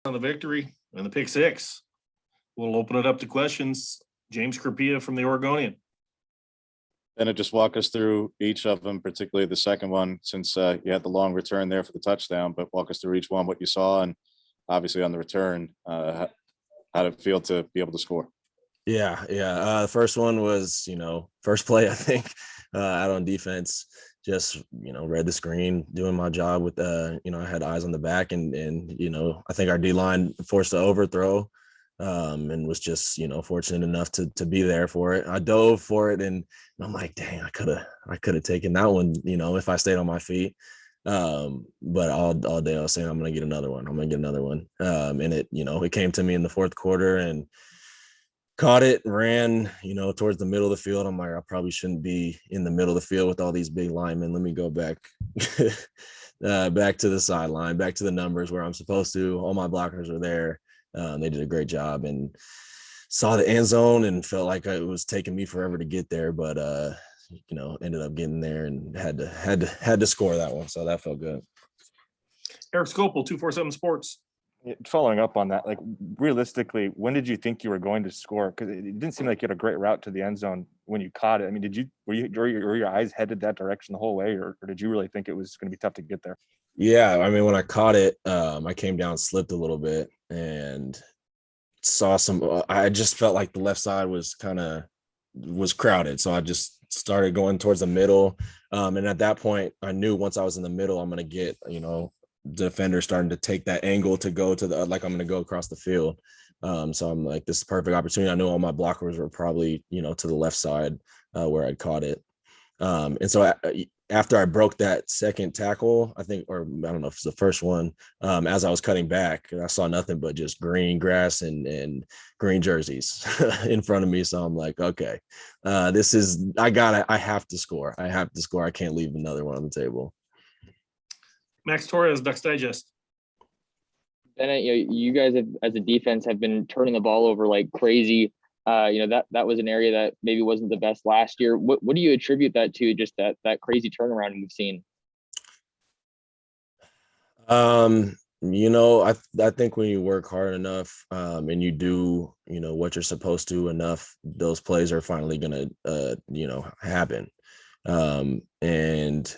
on the victory and the pick six. We'll open it up to questions. James Krapia from the Oregonian. Bennett, just walk us through each of them, particularly the second one, since you had the long return there for the touchdown, but walk us through each one, what you saw, and obviously on the return, how did it feel to be able to score? Yeah. The first one was, first play, I think, out on defense, just, read the screen, doing my job with, I had eyes on the back and I think our D-line forced an overthrow and was just, fortunate enough to be there for it. I dove for it and I'm like, dang, I could have taken that one, if I stayed on my feet. But all day I was saying, I'm going to get another one. And it came to me in the fourth quarter and caught it, ran, towards the middle of the field. I'm like, I probably shouldn't be in the middle of the field with all these big linemen. Let me go back, back to the sideline, back to the numbers where I'm supposed to. All my blockers were there. They did a great job and saw the end zone and felt like it was taking me forever to get there, but ended up getting there and had to score that one. So that felt good. Eric Scopel, 247 Sports. Following up on that, like realistically, when did you think you were going to score? Because it didn't seem like you had a great route to the end zone when you caught it. I mean, were your eyes headed that direction the whole way, or did you really think it was going to be tough to get there? Yeah, I mean, when I caught it, I came down, slipped a little bit, and saw some. I just felt like the left side was crowded, so I just started going towards the middle. And at that point, I knew once I was in the middle, I'm going to get defender starting to take that angle to go to I'm going to go across the field. So I'm like, this is a perfect opportunity. I know all my blockers were probably, to the left side where I'd caught it. And so after I broke that second tackle, I think, or I don't know if it's the first one, as I was cutting back, I saw nothing but just green grass and green jerseys in front of me. So I'm like, okay, I have to score. I can't leave another one on the table. Max Torres, Ducks Digest. Bennett, you guys have, as a defense, have been turning the ball over like crazy. That was an area that maybe wasn't the best last year. What do you attribute that to? Just that crazy turnaround we've seen. I think when you work hard enough and you do, what you're supposed to enough, those plays are finally gonna happen. And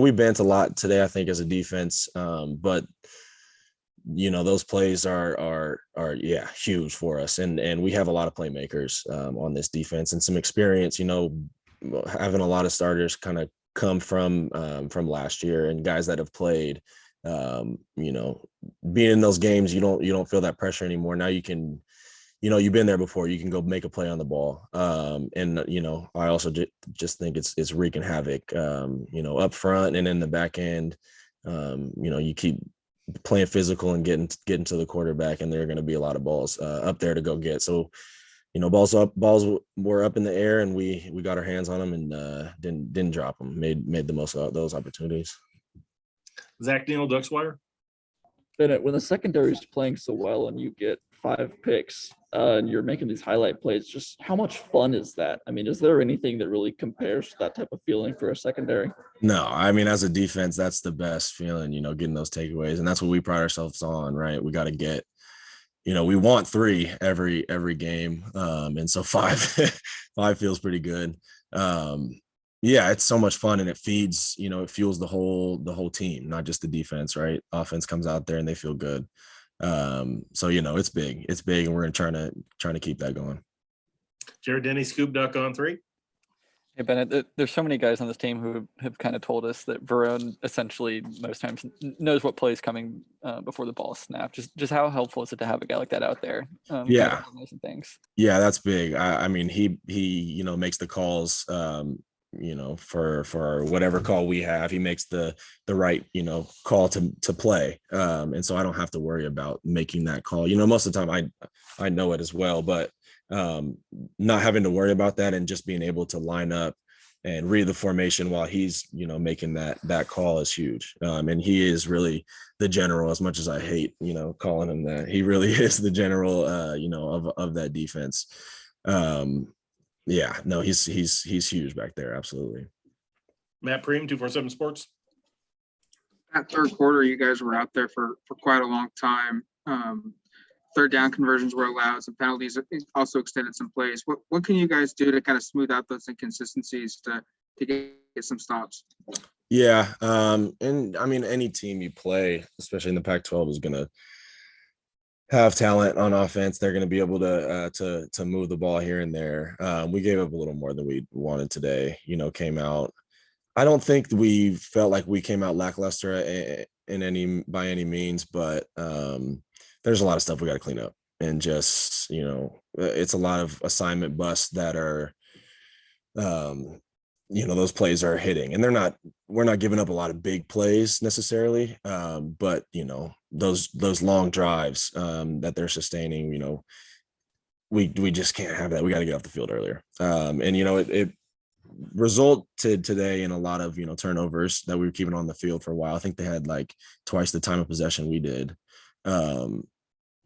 we bent a lot today, I think, as a defense, but those plays are huge for us, and we have a lot of playmakers on this defense and some experience. Having a lot of starters kind of come from last year and guys that have played. Being in those games, you don't feel that pressure anymore. Now you can. You've been there before. You can go make a play on the ball. And I also just think it's wreaking havoc, up front and in the back end. You keep playing physical and getting to the quarterback, and there are going to be a lot of balls up there to go get. So, balls were up in the air, and we got our hands on them and didn't drop them. Made the most of those opportunities. Zach Neal, Ducks Wire. Bennett, when the secondary is playing so well and you get 5 picks and you're making these highlight plays, just how much fun is that? I mean, is there anything that really compares to that type of feeling for a secondary? No, I mean, as a defense, that's the best feeling, getting those takeaways. And that's what we pride ourselves on, right? We got to get, we want 3 every game. And so 5 feels pretty good. Yeah, it's so much fun, and it feeds, it fuels the whole team, not just the defense, right? Offense comes out there and they feel good. So it's big, and we're trying to keep that going. Jared Denny, Scoop Duck on 3. Hey, Bennett, there's so many guys on this team who have kind of told us that Verone essentially most times knows what play is coming before the ball is snapped. Just how helpful is it to have a guy like that out there? Yeah. Things. Yeah, that's big. I mean, he makes the calls, for whatever call we have. He makes the right, call to play. And so I don't have to worry about making that call. Most of the time I know it as well, but not having to worry about that and just being able to line up and read the formation while he's, making that call is huge. And he is really the general, as much as I hate, calling him that. He really is the general, of that defense. Yeah, no, he's huge back there. Absolutely. Matt Preem, 247 Sports. that third quarter, you guys were out there for quite a long time. Third down conversions were allowed, some penalties also extended some plays. What can you guys do to kind of smooth out those inconsistencies to get some stops? Yeah. And I mean, any team you play, especially in the Pac-12, is going to have talent on offense. They're going to be able to move the ball here and there. We gave up a little more than we wanted today, came out. I don't think we felt like we came out lackluster by any means, but there's a lot of stuff we got to clean up, and just, it's a lot of assignment busts that are, those plays are hitting, and we're not giving up a lot of big plays necessarily. But those long drives that they're sustaining, we just can't have that. We got to get off the field earlier. And it resulted today in a lot of turnovers that we were keeping on the field for a while. I think they had like twice the time of possession we did.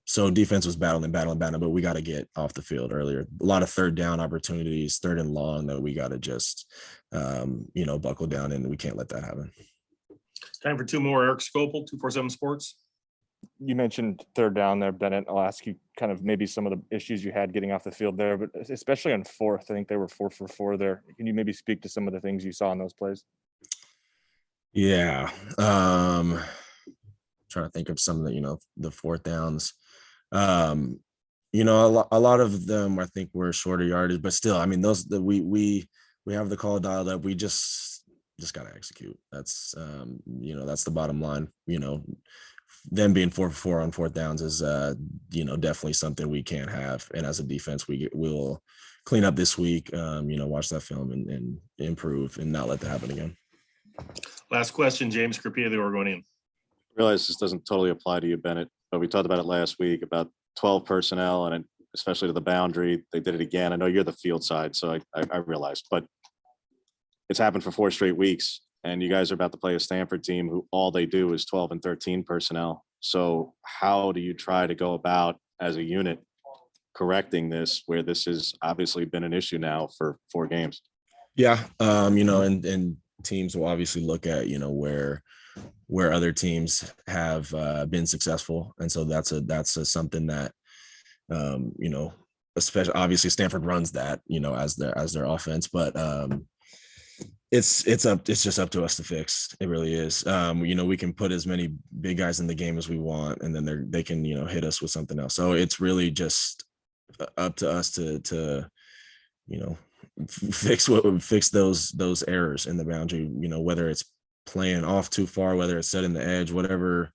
So defense was battling, but we got to get off the field earlier. A lot of third down opportunities, third and long, that we got to just buckle down, and we can't let that happen. Time for two more. Eric Scopel, 247 Sports. You mentioned third down there, Bennett. I'll ask you kind of maybe some of the issues you had getting off the field there, but especially on fourth, I think they were 4 for 4 there. Can you maybe speak to some of the things you saw in those plays? Yeah. Trying to think of some of the, the fourth downs. A lot of them I think were shorter yardage, but still, I mean, we have the call dialed up. We just got to execute. That's that's the bottom line. Them being 4 for 4 on fourth downs is definitely something we can't have. And as a defense, we'll clean up this week. Watch that film and improve and not let that happen again. Last question, James Scarpia, the Oregonian. I realize this doesn't totally apply to you, Bennett, but we talked about it last week about 12 personnel, and especially to the boundary. They did it again. I know you're the field side, so I realized, but it's happened for 4 straight weeks, and you guys are about to play a Stanford team who all they do is 12 and 13 personnel. So how do you try to go about as a unit correcting this, where this has obviously been an issue now for 4 games? Yeah. And teams will obviously look at, where other teams have been successful. And so that's something that, especially obviously Stanford runs that, as their offense, but it's just up to us to fix. It really is. We can put as many big guys in the game as we want, and then they can, hit us with something else. So it's really just up to us to fix those errors in the boundary, whether it's playing off too far, whether it's setting the edge, whatever,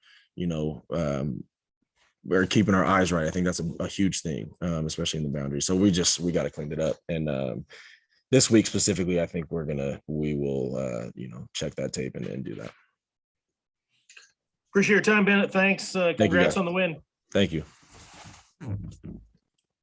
we're keeping our eyes right. I think that's a huge thing, especially in the boundary. So we got to clean it up. And this week specifically, I think we will check that tape and do that. Appreciate your time, Bennett. Thanks. Congrats on the win. Thank you.